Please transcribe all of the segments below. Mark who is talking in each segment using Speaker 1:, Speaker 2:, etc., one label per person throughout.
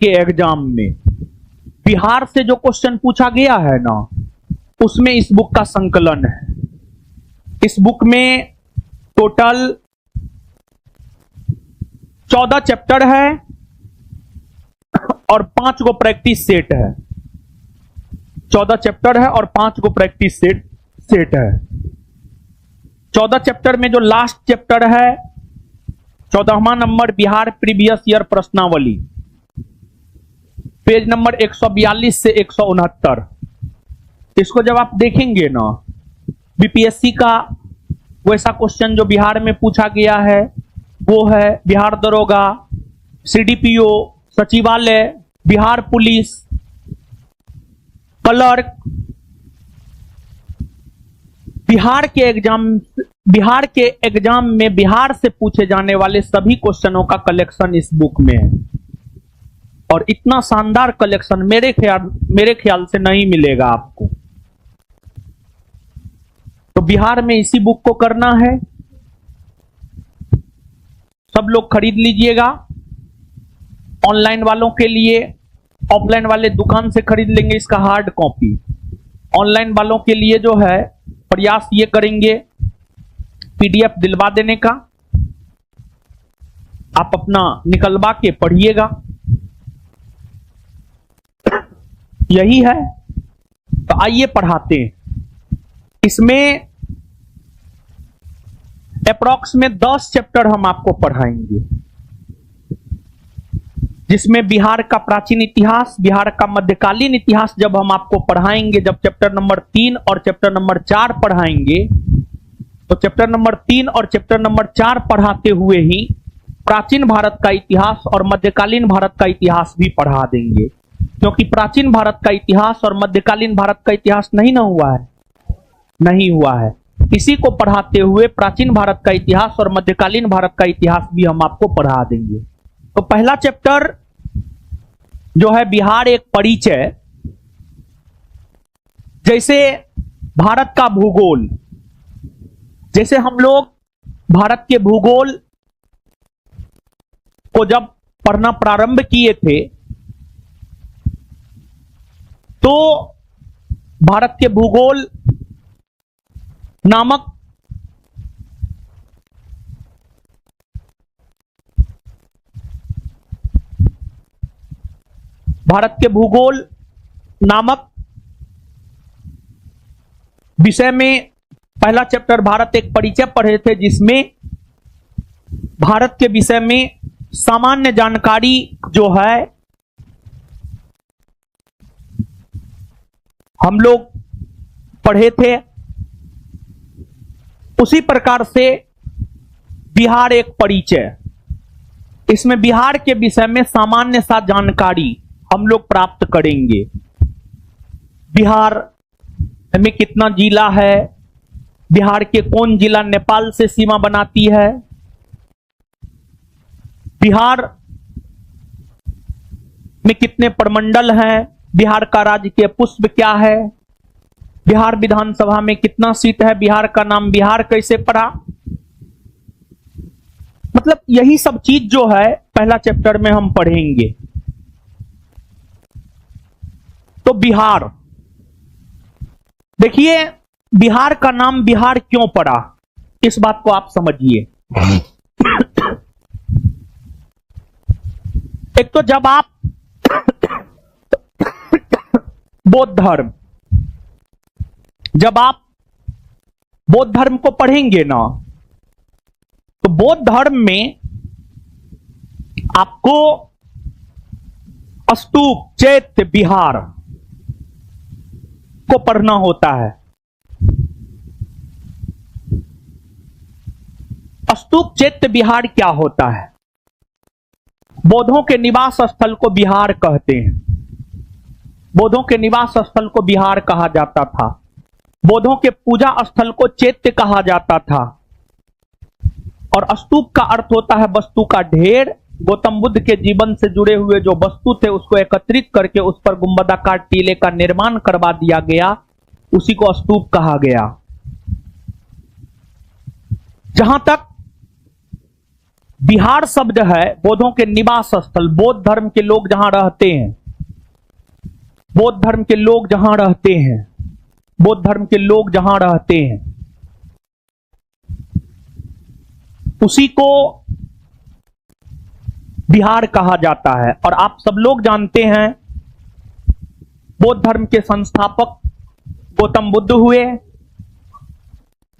Speaker 1: के एग्जाम में बिहार से जो क्वेश्चन पूछा गया है ना, उसमें इस बुक का संकलन है। इस बुक में टोटल 14 चैप्टर है और 5 गो प्रैक्टिस सेट है। 14 चैप्टर है और 5 गो प्रैक्टिस सेट है। 14 चैप्टर में जो लास्ट चैप्टर है 14वां नंबर बिहार प्रीवियस ईयर प्रश्नावली, पेज नंबर 142 से 169। इसको जब आप देखेंगे ना, बीपीएससी का वैसा क्वेश्चन जो बिहार में पूछा गया है वो है बिहार दरोगा, सीडीपीओ, सचिवालय, बिहार पुलिस, क्लर्क। बिहार के एग्जाम में बिहार से पूछे जाने वाले सभी क्वेश्चनों का कलेक्शन इस बुक में है। और इतना शानदार कलेक्शन मेरे ख्याल से नहीं मिलेगा आपको। तो बिहार में इसी बुक को करना है। सब लोग खरीद लीजिएगा। ऑनलाइन वालों के लिए, ऑफलाइन वाले दुकान से खरीद लेंगे इसका हार्ड कॉपी। ऑनलाइन वालों के लिए जो है प्रयास ये करेंगे पीडीएफ दिलवा देने का। आप अपना निकलवा के पढ़िएगा। यही है। तो आइए पढ़ाते हैं। इसमें अप्रॉक्स में 10 चैप्टर हम आपको पढ़ाएंगे, जिसमें बिहार का प्राचीन इतिहास, बिहार का मध्यकालीन इतिहास जब हम आपको पढ़ाएंगे, जब चैप्टर नंबर 3 और चैप्टर नंबर 4 पढ़ाएंगे, तो चैप्टर नंबर 3 और चैप्टर नंबर 4 पढ़ाते हुए ही प्राचीन भारत का इतिहास और मध्यकालीन भारत का इतिहास भी पढ़ा देंगे। क्योंकि प्राचीन भारत का इतिहास और मध्यकालीन भारत का इतिहास नहीं ना हुआ है, नहीं हुआ है। इसी को पढ़ाते हुए प्राचीन भारत का इतिहास और मध्यकालीन भारत का इतिहास भी हम आपको पढ़ा देंगे। तो पहला चैप्टर जो है बिहार एक परिचय। जैसे भारत का भूगोल, जैसे हम लोग भारत के भूगोल को जब पढ़ना प्रारंभ किए थे, तो भारत के भूगोल नामक विषय में पहला चैप्टर भारत एक परिचय पढ़े थे, जिसमें भारत के विषय में सामान्य जानकारी जो है हम लोग पढ़े थे। उसी प्रकार से बिहार एक परिचय, इसमें बिहार के विषय में सामान्य सा जानकारी हम लोग प्राप्त करेंगे। बिहार में कितना जिला है, बिहार के कौन जिला नेपाल से सीमा बनाती है, बिहार में कितने प्रमंडल हैं, बिहार का राजकीय पुष्प क्या है, बिहार विधानसभा में कितना सीट है, बिहार का नाम बिहार कैसे पड़ा। मतलब यही सब चीज जो है पहला चैप्टर में हम पढ़ेंगे। तो बिहार, देखिए बिहार का नाम बिहार क्यों पड़ा, इस बात को आप समझिए। एक तो जब आप बौद्ध धर्म, जब आप बौद्ध धर्म को पढ़ेंगे ना, तो बौद्ध धर्म में आपको स्तूप, चैत्य, विहार को पढ़ना होता है। स्तूप, चैत्य, विहार क्या होता है? बौद्धों के निवास स्थल को विहार कहते हैं। बौद्धों के निवास स्थल को विहार कहा जाता था। बौद्धों के पूजा स्थल को चैत्य कहा जाता था। और स्तूप का अर्थ होता है वस्तु का ढेर। गौतम बुद्ध के जीवन से जुड़े हुए जो वस्तु थे उसको एकत्रित करके उस पर गुंबदाकार टीले का निर्माण करवा दिया गया, उसी को स्तूप कहा गया। जहां तक बिहार शब्द है बौद्धों के निवास स्थल, बौद्ध धर्म के लोग जहां रहते हैं, बौद्ध धर्म के लोग जहां रहते हैं, बौद्ध धर्म के लोग जहां रहते हैं, उसी को बिहार कहा जाता है। और आप सब लोग जानते हैं बौद्ध धर्म के संस्थापक गौतम बुद्ध हुए।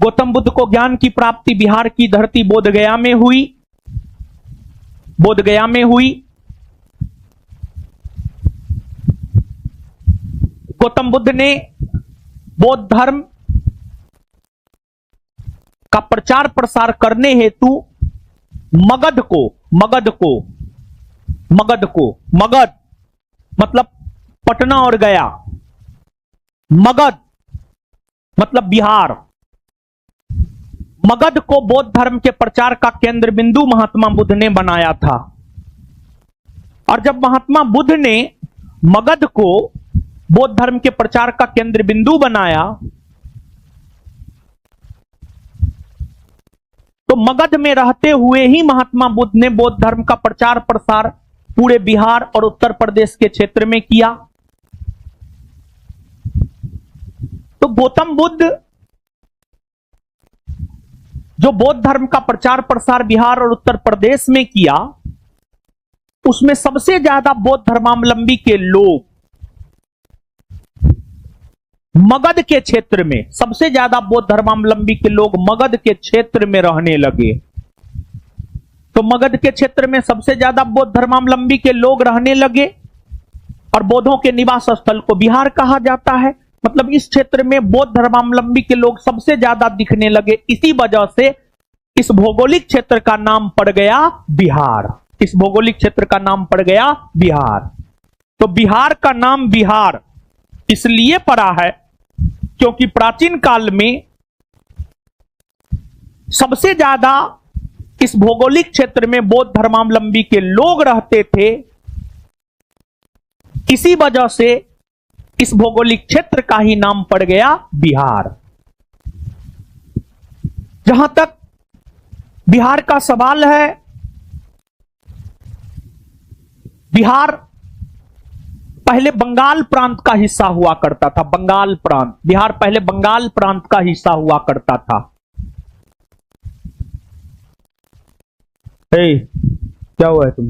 Speaker 1: गौतम बुद्ध को ज्ञान की प्राप्ति बिहार की धरती बोधगया में हुई, बोधगया में हुई। गौतम बुद्ध ने बौद्ध धर्म का प्रचार प्रसार करने हेतु मगध मतलब पटना और गया, मगध मतलब बिहार, मगध को बौद्ध धर्म के प्रचार का केंद्र बिंदु महात्मा बुद्ध ने बनाया था। और जब महात्मा बुद्ध ने मगध को बौद्ध धर्म के प्रचार का केंद्र बिंदु बनाया तो मगध में रहते हुए ही महात्मा बुद्ध ने बौद्ध धर्म का प्रचार प्रसार पूरे बिहार और उत्तर प्रदेश के क्षेत्र में किया। तो गौतम बुद्ध जो बौद्ध धर्म का प्रचार प्रसार बिहार और उत्तर प्रदेश में किया, उसमें सबसे ज्यादा बौद्ध धर्मावलंबी के लोग मगध के क्षेत्र में, सबसे ज्यादा बौद्ध धर्मावलंबी के लोग मगध के क्षेत्र में रहने लगे। तो मगध के क्षेत्र में सबसे ज्यादा बौद्ध धर्मावलंबी के लोग रहने लगे और बौद्धों के निवास स्थल को बिहार कहा जाता है। मतलब इस क्षेत्र में बौद्ध धर्मावलंबी के लोग सबसे ज्यादा दिखने लगे। इसी वजह से इस भौगोलिक क्षेत्र का नाम पड़ गया बिहार। इस भौगोलिक क्षेत्र का नाम पड़ गया बिहार। तो बिहार का नाम बिहार इसलिए पड़ा है क्योंकि प्राचीन काल में सबसे ज्यादा इस भौगोलिक क्षेत्र में बौद्ध धर्मावलंबी के लोग रहते थे। इसी वजह से इस भौगोलिक क्षेत्र का ही नाम पड़ गया बिहार। जहां तक बिहार का सवाल है, बिहार पहले बंगाल प्रांत का हिस्सा हुआ करता था। बंगाल प्रांत, बिहार पहले बंगाल प्रांत का हिस्सा हुआ करता था। क्या हुआ है तुम?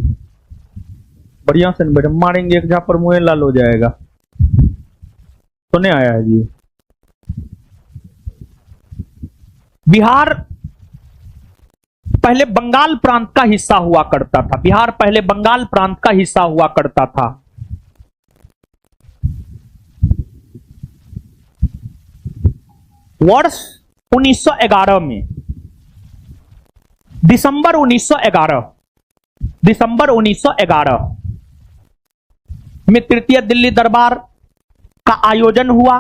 Speaker 1: बढ़िया से बेटा मारेंगे एक जहां पर मुंह लाल हो जाएगा। तो नहीं आया है जी। बिहार पहले बंगाल प्रांत का हिस्सा हुआ करता था। बिहार पहले बंगाल प्रांत का हिस्सा हुआ करता था। वर्ष 1911 में, दिसंबर 1911 में तृतीय दिल्ली दरबार का आयोजन हुआ।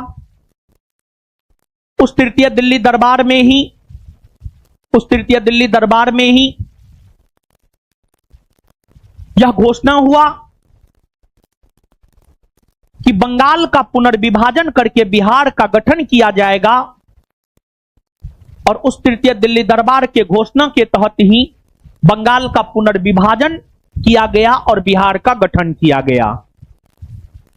Speaker 1: उस तृतीय दिल्ली दरबार में ही यह घोषणा हुआ कि बंगाल का पुनर्विभाजन करके बिहार का गठन किया जाएगा। और उस तृतीय दिल्ली दरबार के घोषणा के तहत ही बंगाल का पुनर्विभाजन किया गया और बिहार का गठन किया गया।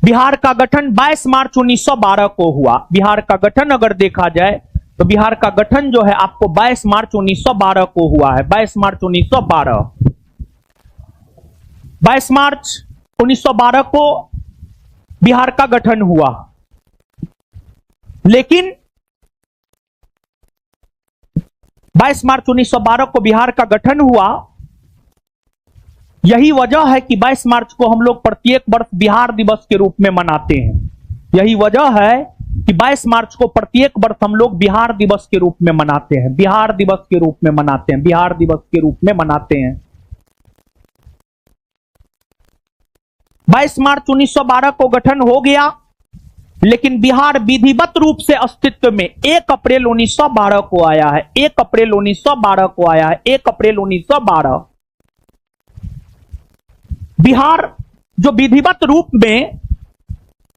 Speaker 1: बिहार का गठन 22 मार्च 1912 को हुआ। बिहार का गठन अगर देखा जाए तो बिहार का गठन जो है आपको 22 मार्च 1912 को हुआ है। 22 मार्च 1912 को बिहार का गठन हुआ। लेकिन 22 मार्च 1912 को बिहार का गठन हुआ। यही वजह है कि 22 मार्च को हम लोग प्रत्येक वर्ष बिहार दिवस के रूप में मनाते हैं। यही वजह है कि 22 मार्च को प्रत्येक वर्ष हम लोग बिहार दिवस के रूप में मनाते हैं। बिहार दिवस के रूप में मनाते हैं। बिहार दिवस के रूप में मनाते हैं। 22 मार्च 1912 को गठन हो गया, लेकिन बिहार विधिवत रूप से अस्तित्व में 1 अप्रैल 1912 को आया है। 1 अप्रैल 1912 को आया है। 1 अप्रैल 1912 बिहार जो विधिवत रूप में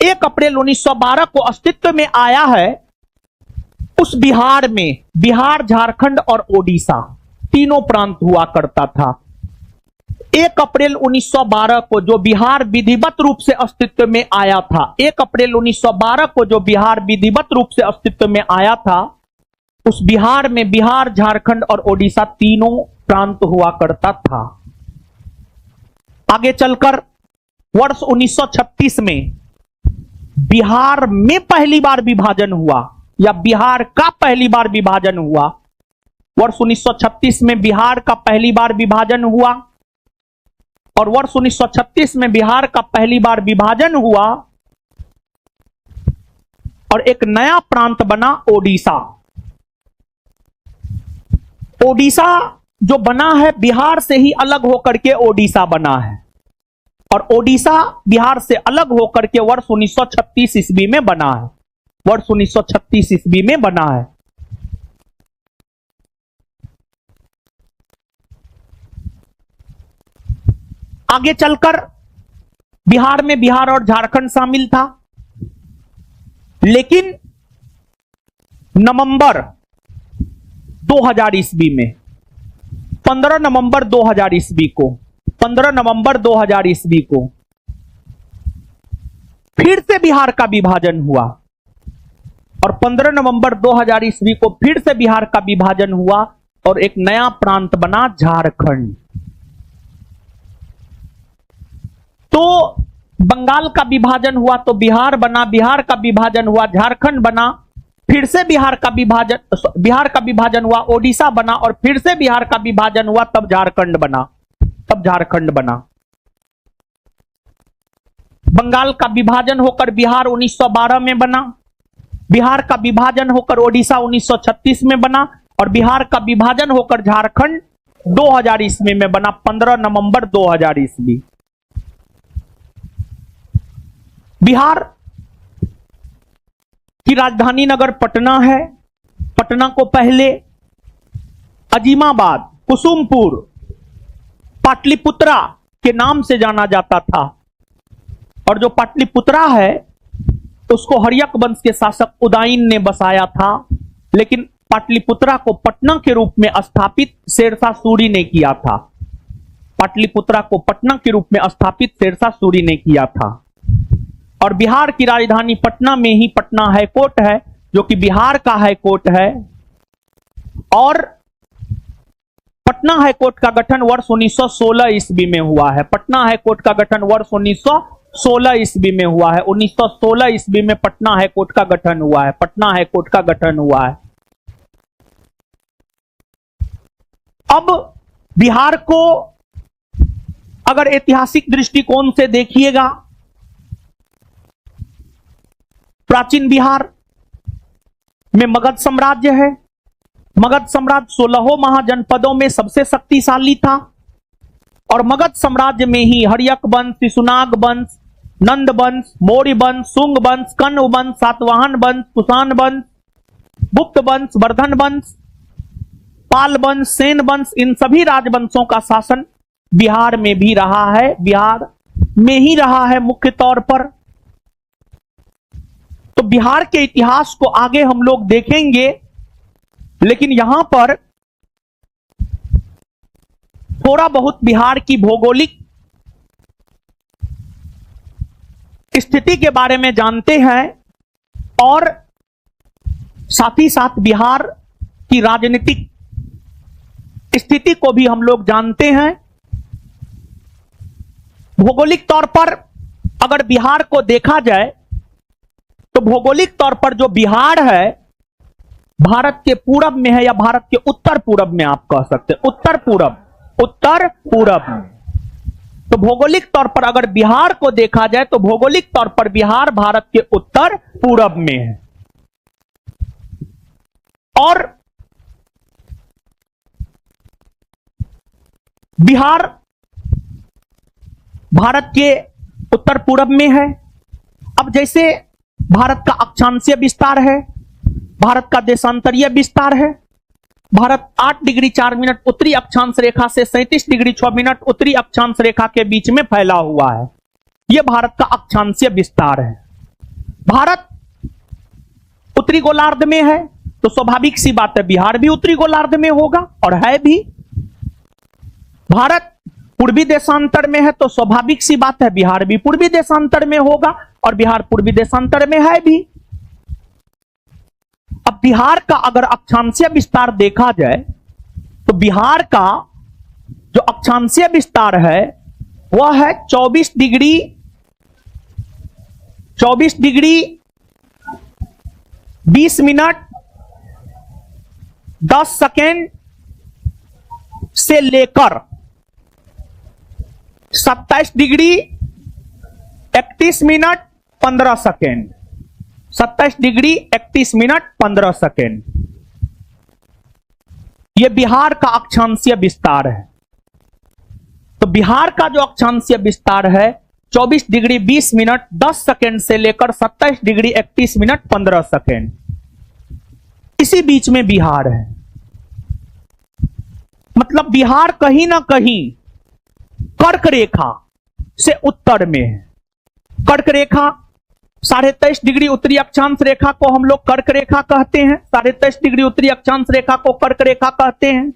Speaker 1: 1 अप्रैल 1912 को अस्तित्व में आया है, उस बिहार में बिहार, झारखंड और ओडिशा तीनों प्रांत हुआ करता था। 1 अप्रैल 1912 को जो बिहार विधिवत रूप से अस्तित्व में आया था, 1 अप्रैल 1912 को जो बिहार विधिवत रूप से अस्तित्व में आया था, उस बिहार में बिहार, झारखंड और ओडिशा तीनों प्रांत हुआ करता था। आगे चलकर वर्ष 1936 में बिहार में पहली बार विभाजन हुआ, या बिहार का पहली बार विभाजन हुआ। वर्ष 1936 में बिहार का पहली बार विभाजन हुआ, और वर्ष 1936 में बिहार का पहली बार विभाजन हुआ और एक नया प्रांत बना ओडिशा। ओडिशा जो बना है बिहार से ही अलग होकर के ओडिशा बना है, और ओडिशा बिहार से अलग होकर के वर्ष 1936 ईस्वी में बना है, वर्ष 1936 ईस्वी में बना है। आगे चलकर बिहार में बिहार और झारखंड शामिल था, लेकिन नवंबर 2000 ईस्वी में 15 नवंबर 2000 ईस्वी को 15 नवंबर 2000 ईस्वी को फिर से बिहार का विभाजन हुआ, और 15 नवंबर 2000 ईस्वी को फिर से बिहार का विभाजन हुआ और एक नया प्रांत बना झारखंड। तो बंगाल का विभाजन हुआ तो बिहार बना, बिहार का विभाजन हुआ झारखंड बना, फिर से बिहार का विभाजन हुआ ओडिशा बना, और फिर से बिहार का विभाजन हुआ तब झारखंड बना, तब झारखंड बना। बंगाल का विभाजन होकर बिहार 1912 में बना, बिहार का विभाजन होकर ओडिशा 1936 में बना, और बिहार का विभाजन होकर झारखंड 2000 ईस्वी में बना, 15 नवंबर 2000 ईस्वी। बिहार की राजधानी नगर पटना है। पटना को पहले अजीमाबाद, कुसुमपुर, पाटलिपुत्रा के नाम से जाना जाता था, और जो पाटलिपुत्रा है उसको हर्यक वंश के शासक उदयन ने बसाया था, लेकिन पाटलिपुत्रा को पटना के रूप में स्थापित शेरशाह सूरी ने किया था। पाटलिपुत्रा को पटना के रूप में स्थापित शेरशाह सूरी ने किया था। और बिहार की राजधानी पटना में ही पटना हाईकोर्ट है, जो कि बिहार का हाईकोर्ट है, और पटना हाईकोर्ट का गठन वर्ष 1916 ईस्वी में हुआ है। पटना हाईकोर्ट का गठन वर्ष 1916 ईस्वी में हुआ है। 1916 ईस्वी में पटना हाईकोर्ट का गठन हुआ है, पटना हाईकोर्ट का गठन हुआ है। अब बिहार को अगर ऐतिहासिक दृष्टिकोण से देखिएगा, प्राचीन बिहार में मगध साम्राज्य है। मगध साम्राज्य 16 महाजनपदों में सबसे शक्तिशाली था, और मगध साम्राज्य में ही हर्यक वंश, शिशुनाग वंश, नंद वंश, मौर्य वंश, शुंग वंश, कण्व वंश, सातवाहन वंश, कुषाण वंश, गुप्त वंश, वर्धन वंश, पाल वंश, सेन वंश, इन सभी राजवंशों का शासन बिहार में भी रहा है, बिहार में ही रहा है मुख्य तौर पर। तो बिहार के इतिहास को आगे हम लोग देखेंगे, लेकिन यहां पर थोड़ा बहुत बिहार की भौगोलिक स्थिति के बारे में जानते हैं, और साथ ही साथ बिहार की राजनीतिक स्थिति को भी हम लोग जानते हैं। भौगोलिक तौर पर अगर बिहार को देखा जाए तो भौगोलिक तौर पर जो बिहार है भारत के पूरब में है, या भारत के उत्तर पूरब में आप कह सकते हैं, उत्तर पूरब, उत्तर पूरब। तो भौगोलिक तौर पर अगर बिहार को देखा जाए तो भौगोलिक तौर पर बिहार भारत के उत्तर पूरब में है, और बिहार भारत के उत्तर पूरब में है। अब जैसे भारत का अक्षांशीय विस्तार है, भारत का देशांतरीय विस्तार है। भारत 8 डिग्री 4 मिनट उत्तरी अक्षांश रेखा से 37 डिग्री 6 मिनट उत्तरी अक्षांश रेखा के बीच में फैला हुआ है। यह भारत का अक्षांशीय विस्तार है। भारत उत्तरी गोलार्ध में है, तो स्वाभाविक सी बात है बिहार भी उत्तरी गोलार्ध में होगा, और है भी। भारत पूर्वी देशांतर में है तो स्वाभाविक सी बात है बिहार भी पूर्वी देशांतर में होगा, और बिहार पूर्वी देशांतर में है भी। अब बिहार का अगर अक्षांशीय विस्तार देखा जाए तो बिहार का जो अक्षांशीय विस्तार है वह है 24 डिग्री 20 मिनट 10 सेकेंड से लेकर 27 degree 31 minute 15 second, 27 degree 31 minute 15 second. यह बिहार का अक्षांशीय विस्तार है। तो बिहार का जो अक्षांशीय विस्तार है 24 डिग्री 20 मिनट 10 सेकेंड से लेकर 27 डिग्री 31 मिनट 15 सेकेंड, इसी बीच में बिहार है। मतलब बिहार कहीं ना कहीं कर्क रेखा से उत्तर में है। कर्क रेखा 23.5 डिग्री उत्तरी अक्षांश रेखा को हम लोग कर्क रेखा कहते हैं। 23.5 डिग्री उत्तरी अक्षांश रेखा को कर्क रेखा कहते हैं।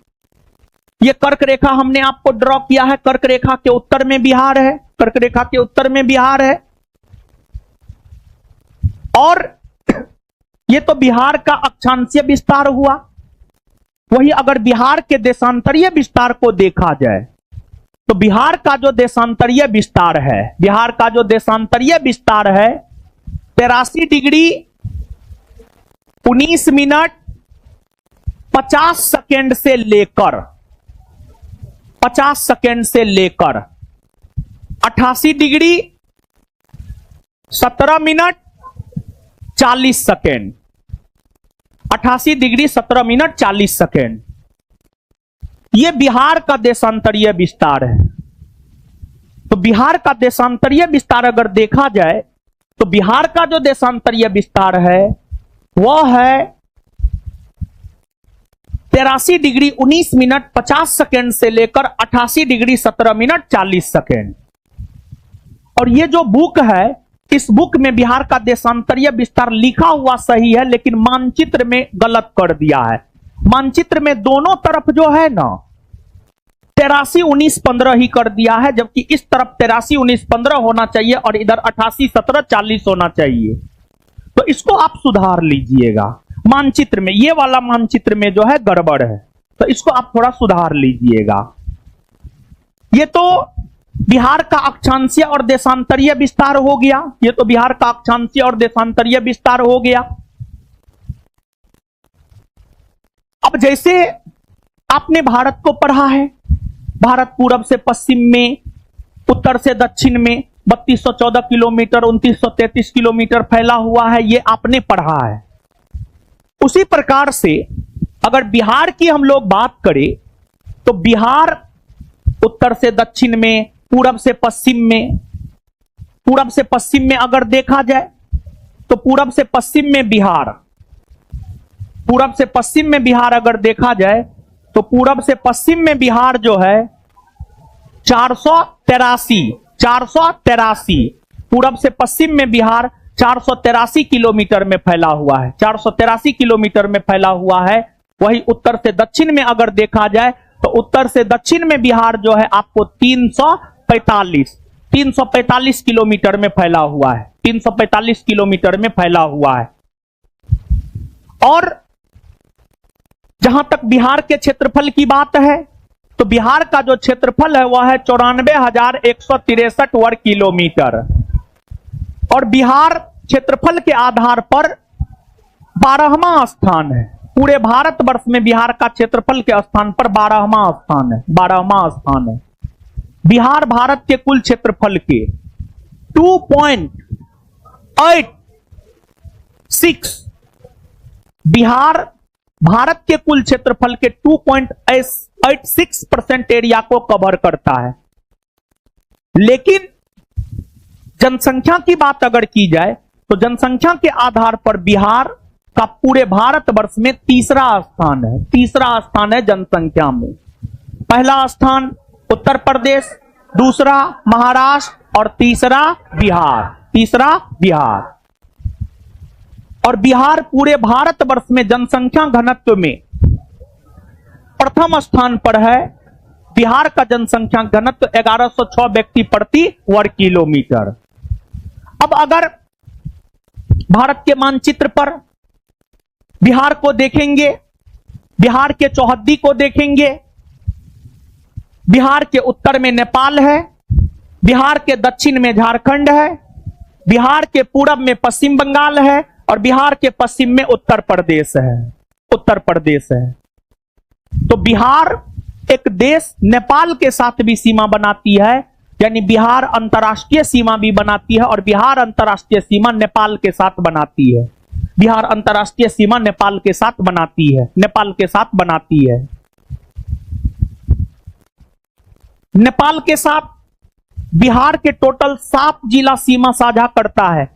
Speaker 1: यह कर्क रेखा हमने आपको ड्रॉ किया है। कर्क रेखा के उत्तर में बिहार है। कर्क रेखा के उत्तर में बिहार है। और यह तो बिहार का अक्षांशीय विस्तार हुआ। वही अगर बिहार के देशांतरीय विस्तार को देखा जाए तो बिहार का जो देशांतरीय विस्तार है, बिहार का जो देशांतरीय विस्तार है 83 डिग्री 19 मिनट 50 सेकेंड से लेकर 88 degree 17 minute 40 second, 88 degree 17 minute 40 second. यह बिहार का देशांतरीय विस्तार है। तो बिहार का देशांतरीय विस्तार अगर देखा जाए तो बिहार का जो देशांतरीय विस्तार है वह है 83 डिग्री 19 मिनट 50 सेकेंड से लेकर 88 डिग्री 17 मिनट 40 सेकेंड। और यह जो बुक है, इस बुक में बिहार का देशांतरीय विस्तार लिखा हुआ सही है, लेकिन मानचित्र में गलत कर दिया है। मानचित्र में दोनों तरफ जो है ना 83 19 15 ही कर दिया है, जबकि इस तरफ 83 19 15 होना चाहिए और इधर 88 17 40 होना चाहिए। तो इसको आप सुधार लीजिएगा। मानचित्र में, ये वाला मानचित्र में जो है गड़बड़ है, तो इसको आप थोड़ा सुधार लीजिएगा। ये तो बिहार का अक्षांशीय और देशांतरीय विस्तार हो गया। ये तो बिहार का अक्षांशीय और देशांतरीय विस्तार हो गया। अब जैसे आपने भारत को पढ़ा है, भारत पूरब से पश्चिम में, उत्तर से दक्षिण में 3214 किलोमीटर 2933 किलोमीटर फैला हुआ है, ये आपने पढ़ा है। उसी प्रकार से अगर बिहार की हम लोग बात करें तो बिहार उत्तर से दक्षिण में, पूरब से पश्चिम में, पूरब से पश्चिम में अगर देखा जाए तो पूरब से पश्चिम में बिहार, पूरब से पश्चिम में बिहार अगर देखा जाए तो पूरब से पश्चिम में बिहार जो है 483 पूरब से पश्चिम में बिहार 483 किलोमीटर में फैला हुआ है। 483 किलोमीटर में फैला हुआ है। वही उत्तर से दक्षिण में अगर देखा जाए तो उत्तर से दक्षिण में बिहार जो है आपको 345 किलोमीटर में फैला हुआ है। 345 किलोमीटर में फैला हुआ है। और जहां तक बिहार के क्षेत्रफल की बात है तो बिहार का जो क्षेत्रफल है वह है 94,163 वर्ग किलोमीटर। और बिहार क्षेत्रफल के आधार पर 12वां स्थान है। पूरे भारतवर्ष में बिहार का क्षेत्रफल के स्थान पर 12वां स्थान है। 12वां स्थान है। बिहार भारत के कुल क्षेत्रफल के 2.86, बिहार भारत के कुल क्षेत्रफल के 2.86% एरिया को कवर करता है। लेकिन जनसंख्या की बात अगर की जाए तो जनसंख्या के आधार पर बिहार का पूरे भारतवर्ष में तीसरा स्थान है। तीसरा स्थान है जनसंख्या में। पहला स्थान उत्तर प्रदेश, दूसरा महाराष्ट्र और तीसरा बिहार। तीसरा बिहार। और बिहार पूरे भारतवर्ष में जनसंख्या घनत्व में प्रथम स्थान पर है बिहार का जनसंख्या घनत्व 1106 व्यक्ति प्रति वर्ग किलोमीटर। अब अगर भारत के मानचित्र पर बिहार को देखेंगे, बिहार के चौहद्दी को देखेंगे, बिहार के उत्तर में नेपाल है, बिहार के दक्षिण में झारखंड है, बिहार के पूरब में पश्चिम बंगाल है और बिहार के पश्चिम में उत्तर प्रदेश है। उत्तर प्रदेश है तो बिहार एक देश नेपाल के साथ भी सीमा बनाती है, यानी बिहार अंतर्राष्ट्रीय सीमा भी बनाती है और बिहार अंतर्राष्ट्रीय सीमा नेपाल के साथ बनाती है। बिहार अंतर्राष्ट्रीय सीमा नेपाल के साथ बनाती है, नेपाल के साथ बनाती है। नेपाल के साथ बिहार के टोटल 7 जिला सीमा साझा करता है।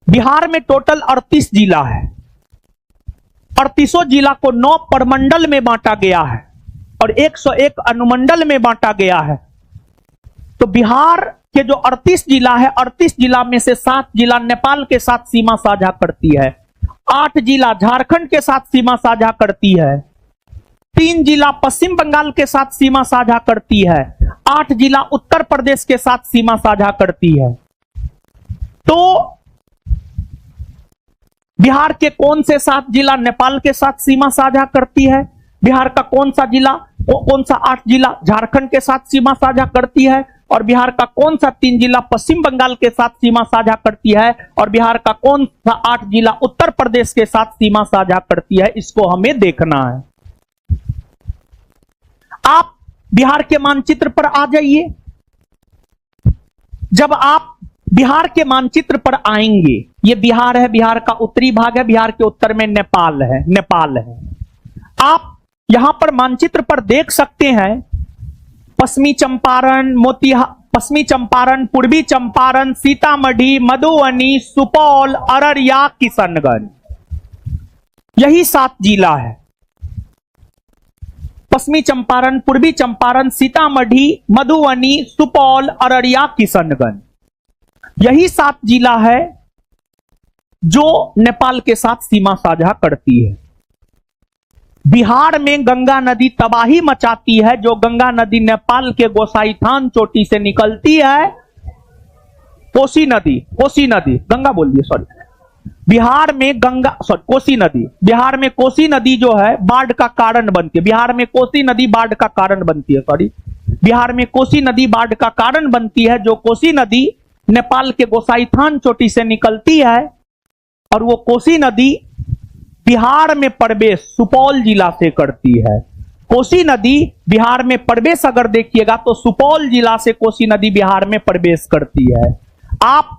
Speaker 1: बिहार में टोटल 38 जिला है। 38 जिला को 9 प्रमंडल में बांटा गया है और 101 अनुमंडल में बांटा गया है। तो बिहार के जो 38 जिला है, 38 जिला में से 7 जिला नेपाल के साथ सीमा साझा करती है, 8 जिला झारखंड के साथ सीमा साझा करती है, 3 जिला पश्चिम बंगाल के साथ सीमा साझा करती है, 8 जिला उत्तर प्रदेश के साथ सीमा साझा करती है। तो बिहार के कौन से 7 जिला नेपाल के साथ सीमा साझा करती है? बिहार का कौन सा जिला, कौन सा 8 जिला झारखंड के साथ सीमा साझा करती है और बिहार का कौन सा 3 जिला पश्चिम बंगाल के साथ सीमा साझा करती है और बिहार का कौन सा 8 जिला उत्तर प्रदेश के साथ सीमा साझा करती है, इसको हमें देखना है। आप बिहार के मानचित्र पर आ जाइए। जब आप बिहार के मानचित्र पर आएंगे, ये बिहार है, बिहार का उत्तरी भाग है, बिहार के उत्तर में नेपाल है, नेपाल है। आप यहां पर मानचित्र पर देख सकते हैं पश्चिमी चंपारण, पश्चिमी चंपारण, पूर्वी चंपारण, सीतामढ़ी, मधुबनी, सुपौल, अररिया, किशनगंज, यही 7 जिला है। पश्चिमी चंपारण, पूर्वी चंपारण, सीतामढ़ी, मधुबनी, सुपौल, अररिया, किशनगंज, यही 7 जिला है जो नेपाल के साथ सीमा साझा करती है। बिहार में गंगा नदी तबाही मचाती है। जो गंगा नदी नेपाल के गोसाईथान चोटी से निकलती है, कोसी नदी, गंगा बोल दिए, सॉरी, बिहार में कोसी नदी, बिहार में कोसी नदी जो है बाढ़ का कारण बनती है। बिहार में कोसी नदी बाढ़ का कारण बनती है, सॉरी, बिहार में कोसी नदी बाढ़ का कारण बनती है। जो कोसी नदी नेपाल के गोसाईथान चोटी से निकलती है और वो कोसी नदी बिहार में प्रवेश सुपौल जिला से करती है। कोसी नदी बिहार में प्रवेश अगर देखिएगा तो सुपौल जिला से कोसी नदी बिहार में प्रवेश करती है। आप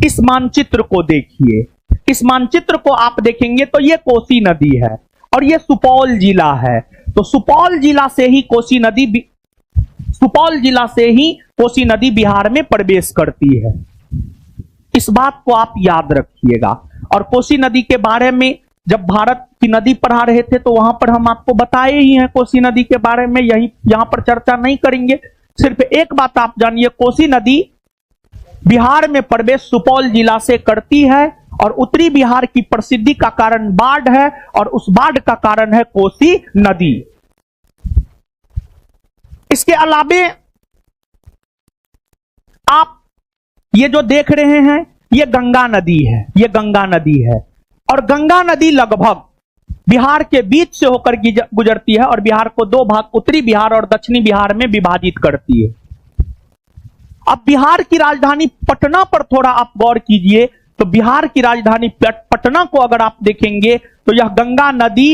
Speaker 1: इस मानचित्र को देखिए, इस मानचित्र को आप देखेंगे तो ये कोसी नदी है और ये सुपौल जिला है। तो सुपौल जिला से ही कोसी नदी बिहार में प्रवेश करती है। इस बात को आप याद रखिएगा। और कोसी नदी के बारे में जब भारत की नदी पढ़ा रहे थे तो वहां पर हम आपको बताए ही हैं कोसी नदी के बारे में, यहां पर चर्चा नहीं करेंगे। सिर्फ एक बात आप जानिए, कोसी नदी बिहार में प्रवेश सुपौल जिला से करती है और उत्तरी बिहार की प्रसिद्धि का कारण बाढ़ है और उस बाढ़ का कारण है कोसी नदी। इसके अलावे आप ये जो देख रहे हैं ये गंगा नदी है, ये गंगा नदी है और गंगा नदी लगभग बिहार के बीच से होकर गुजरती है और बिहार को 2 भाग, उत्तरी बिहार और दक्षिणी बिहार में विभाजित करती है। अब बिहार की राजधानी पटना पर थोड़ा आप गौर कीजिए तो बिहार की राजधानी पटना को अगर आप देखेंगे तो यह गंगा नदी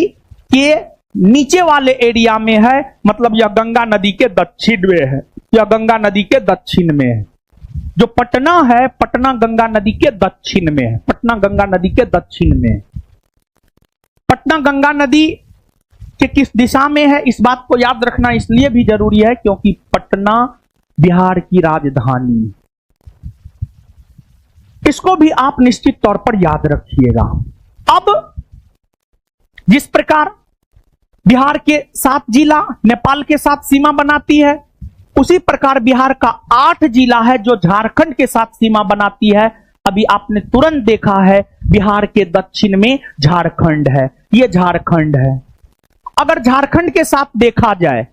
Speaker 1: के नीचे वाले एरिया में है, मतलब यह गंगा नदी के दक्षिण में है, यह गंगा नदी के दक्षिण में है। जो पटना है, पटना गंगा नदी के दक्षिण में है, पटना गंगा नदी के दक्षिण में है। पटना गंगा नदी के किस दिशा में है इस बात को याद रखना इसलिए भी जरूरी है क्योंकि पटना बिहार की राजधानी, इसको भी आप निश्चित तौर पर याद रखिएगा। अब जिस प्रकार बिहार के 7 जिला नेपाल के साथ सीमा बनाती है, उसी प्रकार बिहार का 8 जिला है जो झारखंड के साथ सीमा बनाती है। अभी आपने तुरंत देखा है बिहार के दक्षिण में झारखंड है, ये झारखंड है। अगर झारखंड के साथ देखा जाए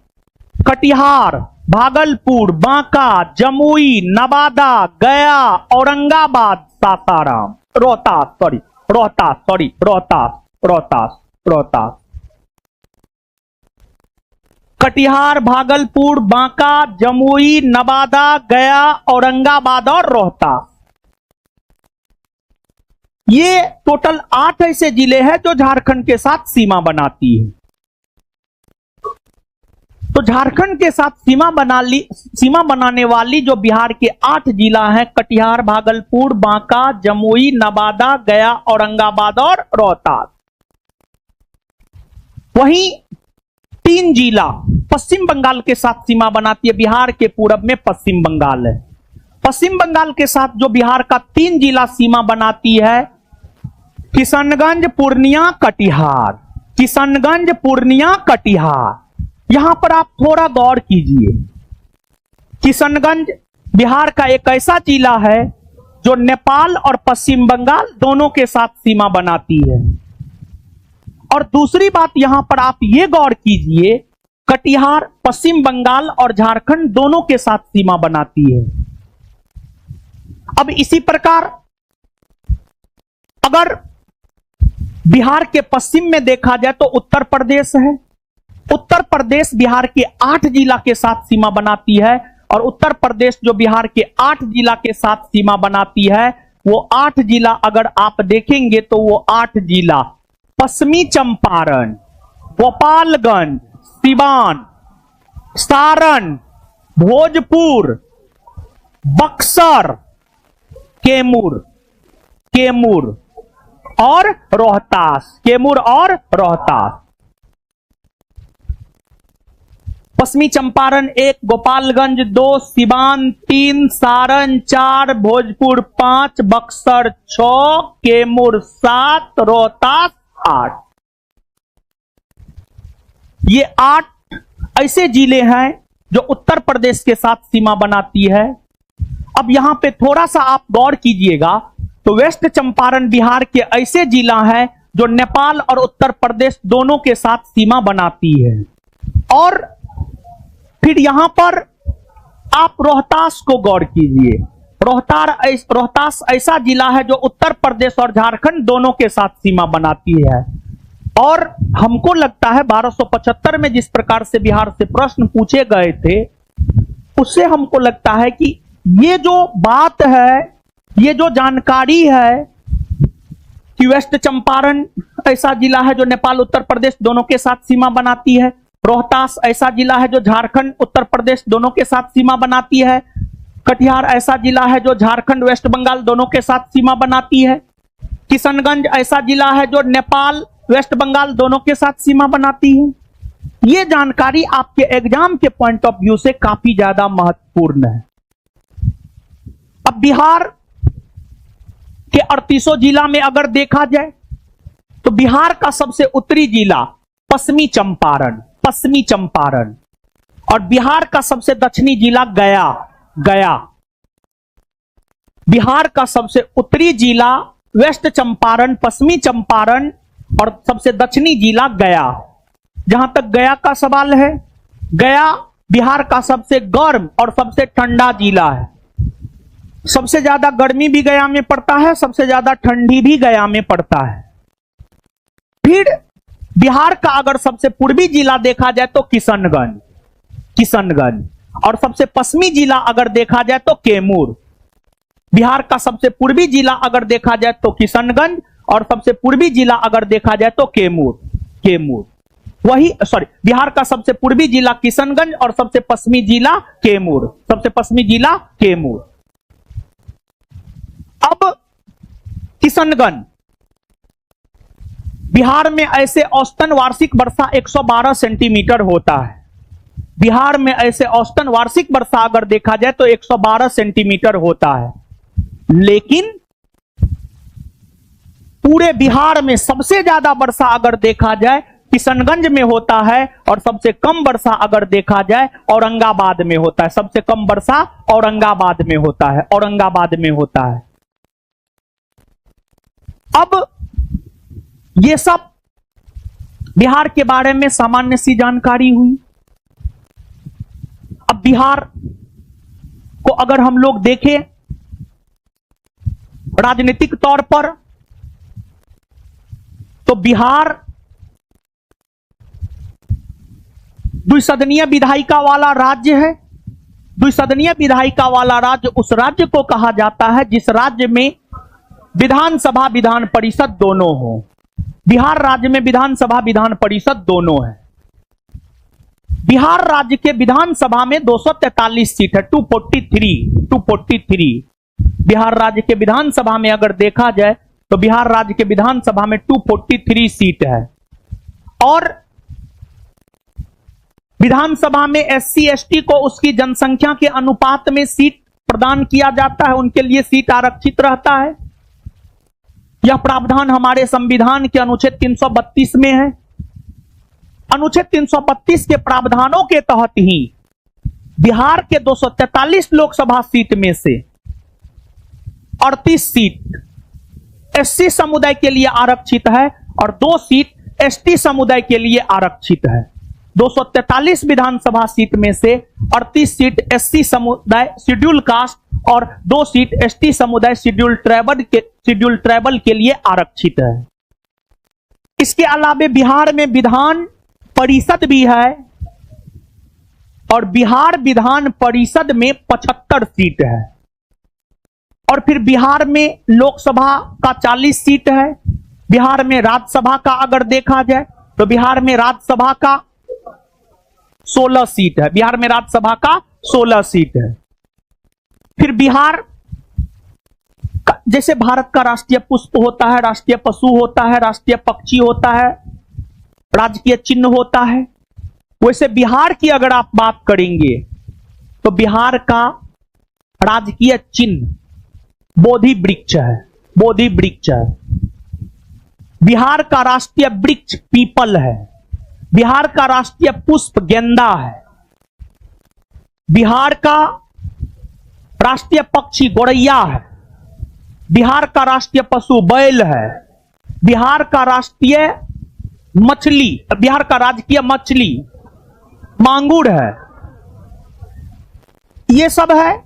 Speaker 1: कटिहार, भागलपुर, बांका, जमुई, नवादा, गया, औरंगाबाद, सासाराम, रोहतास। कटिहार, भागलपुर, बांका, जमुई, नवादा, गया, औरंगाबाद और रोहतास। ये टोटल 8 ऐसे जिले हैं जो झारखंड के साथ सीमा बनाती है। तो झारखंड के साथ सीमा बनाने वाली जो बिहार के 8 जिला हैं, कटिहार, भागलपुर, बांका, जमुई, नवादा, गया, औरंगाबाद और रोहतास। वहीं 3 जिला पश्चिम बंगाल के साथ सीमा बनाती है। बिहार के पूरब में पश्चिम बंगाल है। पश्चिम बंगाल के साथ जो बिहार का 3 जिला सीमा बनाती है, किशनगंज, पूर्णिया, कटिहार। किशनगंज, पूर्णिया, कटिहार। यहां पर आप थोड़ा गौर कीजिए। किशनगंज बिहार का एक ऐसा जिला है जो नेपाल और पश्चिम बंगाल दोनों के साथ सीमा बनाती है। और दूसरी बात यहां पर आप यह गौर कीजिए, कटिहार पश्चिम बंगाल और झारखंड दोनों के साथ सीमा बनाती है। अब इसी प्रकार अगर बिहार के पश्चिम में देखा जाए तो उत्तर प्रदेश है। उत्तर प्रदेश बिहार के 8 जिला के साथ सीमा बनाती है। और उत्तर प्रदेश जो बिहार के 8 जिला के साथ सीमा बनाती है, वो 8 जिला अगर आप देखेंगे तो वो 8 जिला पश्चिमी चंपारण, गोपालगंज, सिवान, सारण, भोजपुर, बक्सर, कैमूर और रोहतास। कैमूर और रोहतास। पश्चिमी चंपारण 1, गोपालगंज 2, सिवान 3, सारण 4, भोजपुर 5, बक्सर 6, कैमूर 7, रोहतास 8। ये 8 ऐसे जिले हैं जो उत्तर प्रदेश के साथ सीमा बनाती है। अब यहां पे थोड़ा सा आप गौर कीजिएगा तो वेस्ट चंपारण बिहार के ऐसे जिला है जो नेपाल और उत्तर प्रदेश दोनों के साथ सीमा बनाती है। और फिर यहां पर आप रोहतास को गौर कीजिए। रोहतास ऐसा जिला है जो उत्तर प्रदेश और झारखंड दोनों के साथ सीमा बनाती है। और हमको लगता है 1275 में जिस प्रकार से बिहार से प्रश्न पूछे गए थे, उससे हमको लगता है कि ये जो बात है, ये जो जानकारी है कि वेस्ट चंपारण ऐसा जिला है जो नेपाल उत्तर प्रदेश दोनों के साथ सीमा बनाती है, रोहतास ऐसा जिला है जो झारखंड उत्तर प्रदेश दोनों के साथ सीमा बनाती है, कटिहार ऐसा जिला है जो झारखंड वेस्ट बंगाल दोनों के साथ सीमा बनाती है, किशनगंज ऐसा जिला है जो नेपाल वेस्ट बंगाल दोनों के साथ सीमा बनाती है। ये जानकारी आपके एग्जाम के पॉइंट ऑफ व्यू से काफी ज्यादा महत्वपूर्ण है। अब बिहार के 38 जिला में अगर देखा जाए तो बिहार का सबसे उत्तरी जिला पश्चिमी चंपारण और बिहार का सबसे दक्षिणी जिला गया। बिहार का सबसे उत्तरी जिला वेस्ट चंपारण, पश्चिमी चंपारण और सबसे दक्षिणी जिला गया। जहां तक गया का सवाल है, गया बिहार का सबसे गर्म और सबसे ठंडा जिला है। सबसे ज्यादा गर्मी भी गया में पड़ता है, सबसे ज्यादा ठंडी भी गया में पड़ता है। फिर बिहार का अगर सबसे पूर्वी जिला देखा जाए तो किशनगंज और सबसे पश्चिमी जिला अगर देखा जाए तो कैमूर। बिहार का सबसे पूर्वी जिला अगर देखा जाए तो किशनगंज और सबसे पूर्वी जिला अगर देखा जाए तो कैमूर। बिहार का सबसे पूर्वी जिला किशनगंज और सबसे पश्चिमी जिला कैमूर। अब किशनगंज बिहार में ऐसे औसतन वार्षिक वर्षा 112 सेंटीमीटर होता है। बिहार में ऐसे औसतन वार्षिक वर्षा अगर देखा जाए तो 112 सेंटीमीटर होता है। लेकिन पूरे बिहार में सबसे ज्यादा वर्षा अगर देखा जाए किशनगंज में होता है और सबसे कम वर्षा अगर देखा जाए औरंगाबाद में होता है। सबसे कम वर्षा औरंगाबाद में होता है। अब ये सब बिहार के बारे में सामान्य सी जानकारी हुई। बिहार को अगर हम लोग देखें राजनीतिक तौर पर, तो बिहार द्विसदनीय विधायिका वाला राज्य है। द्विसदनीय विधायिका वाला राज्य उस राज्य को कहा जाता है जिस राज्य में विधानसभा विधान परिषद दोनों हो। बिहार राज्य में विधानसभा विधान परिषद दोनों है। बिहार राज्य के विधानसभा में 243 सीट है, 243। बिहार राज्य के विधानसभा में अगर देखा जाए तो बिहार राज्य के विधानसभा में 243 सीट है। और विधानसभा में एससी एसटी को उसकी जनसंख्या के अनुपात में सीट प्रदान किया जाता है, उनके लिए सीट आरक्षित रहता है। यह प्रावधान हमारे संविधान के अनुच्छेद 332 में है। अनुच्छेद 332 के प्रावधानों के तहत ही बिहार के 243 लोकसभा सीट में से 38 सीट एससी समुदाय के लिए आरक्षित है और 2 सीट एसटी समुदाय के लिए आरक्षित है। 243 विधानसभा सीट में से 38 सीट एससी समुदाय शेड्यूल कास्ट और 2 सीट एसटी समुदाय शेड्यूल ट्राइबल के लिए आरक्षित है। इसके अलावा बिहार में विधान परिषद भी है और बिहार विधान परिषद में 75 सीट है। और फिर बिहार में लोकसभा का 40 सीट है। बिहार में राज्यसभा का अगर देखा जाए तो बिहार में राज्यसभा का 16 सीट है। बिहार में राज्यसभा का 16 सीट है। फिर बिहार जैसे भारत का राष्ट्रीय पुष्प होता है, राष्ट्रीय पशु होता है, राष्ट्रीय पक्षी होता है, राजकीय चिन्ह होता है, वैसे बिहार की अगर आप बात करेंगे तो बिहार का राजकीय चिन्ह बोधि वृक्ष है। बोधि वृक्ष है। बिहार का राष्ट्रीय वृक्ष पीपल है। बिहार का राष्ट्रीय पुष्प गेंदा है। बिहार का राष्ट्रीय पक्षी गौरैया है। बिहार का राष्ट्रीय पशु बैल है। बिहार का राष्ट्रीय मछली, बिहार का राजकीय मछली मांगुर है। ये सब है।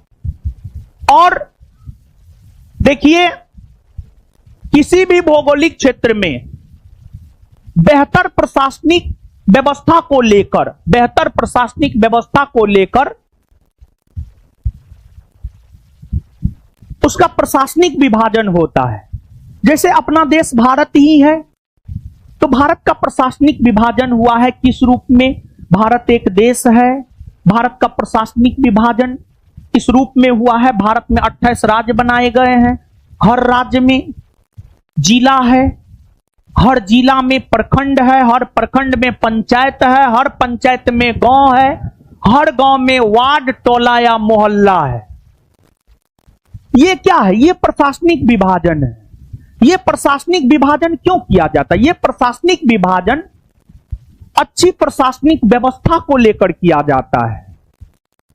Speaker 1: और देखिए, किसी भी भौगोलिक क्षेत्र में बेहतर प्रशासनिक व्यवस्था को लेकर उसका प्रशासनिक विभाजन होता है। जैसे अपना देश भारत ही है तो भारत का प्रशासनिक विभाजन हुआ है किस रूप में? भारत एक देश है। भारत का प्रशासनिक विभाजन इस रूप में हुआ है। भारत में 28 राज्य बनाए गए हैं। हर राज्य में जिला है, हर जिला में प्रखंड है, हर प्रखंड में पंचायत है, हर पंचायत में गांव है, हर गांव में वार्ड, टोला या मोहल्ला है। ये क्या है? ये प्रशासनिक विभाजन है। ये प्रशासनिक विभाजन क्यों किया जाता है? ये प्रशासनिक विभाजन अच्छी प्रशासनिक व्यवस्था को लेकर किया जाता है।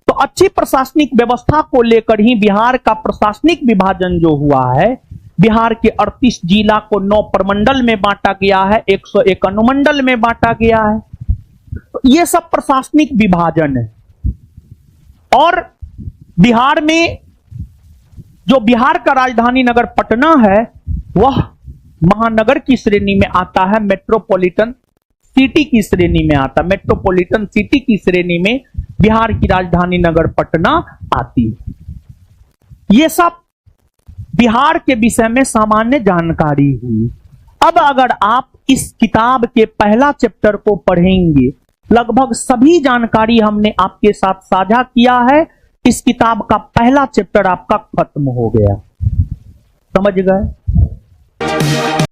Speaker 1: तो अच्छी प्रशासनिक व्यवस्था को लेकर ही बिहार का प्रशासनिक विभाजन जो हुआ है, बिहार के 38 जिला को 9 प्रमंडल में बांटा गया है, 101 अनुमंडल में बांटा गया है। तो ये सब प्रशासनिक विभाजन है। और बिहार में जो बिहार का राजधानी नगर पटना है वह महानगर की श्रेणी में आता है, मेट्रोपॉलिटन सिटी की श्रेणी में आता है। मेट्रोपॉलिटन सिटी की श्रेणी में बिहार की राजधानी नगर पटना आती है। ये सब बिहार के विषय में सामान्य जानकारी हुई। अब अगर आप इस किताब के पहला चैप्टर को पढ़ेंगे, लगभग सभी जानकारी हमने आपके साथ साझा किया है। इस किताब का पहला चैप्टर आपका खत्म हो गया। समझ गए?